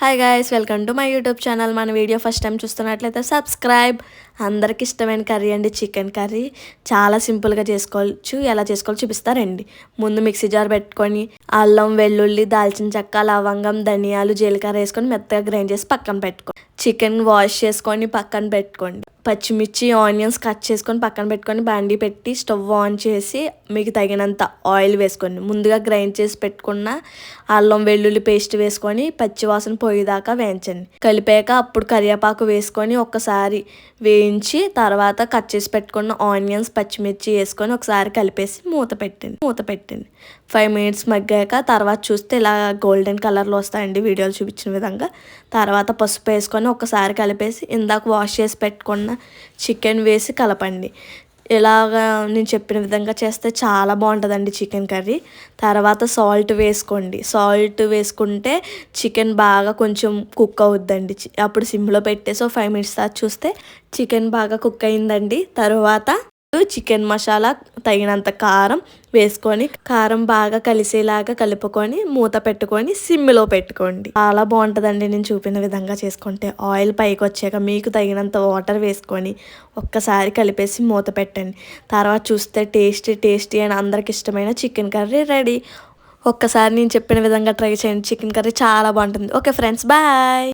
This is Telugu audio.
Hi guys, welcome to my YouTube channel. మన వీడియో ఫస్ట్ టైం చూస్తున్నట్లయితే సబ్స్క్రైబ్. అందరికి ఇష్టమైన కర్రీ అండి చికెన్ కర్రీ. చాలా సింపుల్గా చేసుకోవచ్చు. ఎలా చేసుకోవాలో చూపిస్తారండి. ముందు మిక్సీ జార్ పెట్టుకొని అల్లం, వెల్లుల్లి, దాల్చిన చెక్క, లవంగం, ధనియాలు, జీలకర్ర వేసుకొని మెత్తగా గ్రైండ్ చేసి పక్కన పెట్టుకోండి. చికెన్ వాష్ చేసుకొని పక్కన పెట్టుకోండి. పచ్చిమిర్చి, ఆనియన్స్ కట్ చేసుకొని పక్కన పెట్టుకొని బాండీ పెట్టి స్టవ్ ఆన్ చేసి మీకు తగినంత ఆయిల్ వేసుకోండి. ముందుగా గ్రైండ్ చేసి పెట్టుకున్న అల్లం వెల్లుల్లి పేస్ట్ వేసుకొని పచ్చివాసన పోయేదాకా వేయించండి. కలిపాక అప్పుడు కరివేపాకు వేసుకొని ఒక్కసారి వేయించి తర్వాత కట్ చేసి పెట్టుకున్న ఆనియన్స్, పచ్చిమిర్చి వేసుకొని ఒకసారి కలిపేసి మూత పెట్టండి. 5 మినిట్స్ మగ్గాక తర్వాత చూస్తే ఇలా గోల్డెన్ కలర్లో వస్తాయండి వీడియోలు చూపించిన విధంగా. తర్వాత పసుపు వేసుకొని ఒకసారి కలిపేసి ఇందాక వాష్ చేసి పెట్టుకున్న చికెన్ వేసి కలపండి. ఇలాగా నేను చెప్పిన విధంగా చేస్తే చాలా బాగుంటుందండి చికెన్ కర్రీ. తర్వాత సాల్ట్ వేసుకోండి. సాల్ట్ వేసుకుంటే చికెన్ బాగా కొంచెం కుక్ అవుద్దండి. అప్పుడు సిమ్లో పెట్టేసి 5 మినిట్స్ తర్వాత చూస్తే చికెన్ బాగా కుక్ అయిందండి. తర్వాత చికెన్ మసాలా, తగినంత కారం వేసుకొని కారం బాగా కలిసేలాగా కలుపుకొని మూత పెట్టుకొని సిమ్లో పెట్టుకోండి. చాలా బాగుంటుందండి నేను చూపిన విధంగా చేసుకుంటే. ఆయిల్ పైకి వచ్చాక మీకు తగినంత వాటర్ వేసుకొని ఒక్కసారి కలిపేసి మూత పెట్టండి. తర్వాత చూస్తే టేస్టీ అని అందరికి ఇష్టమైన చికెన్ కర్రీ రెడీ. ఒక్కసారి నేను చెప్పిన విధంగా ట్రై చేయండి. చికెన్ కర్రీ చాలా బాగుంటుంది. Okay friends, bye.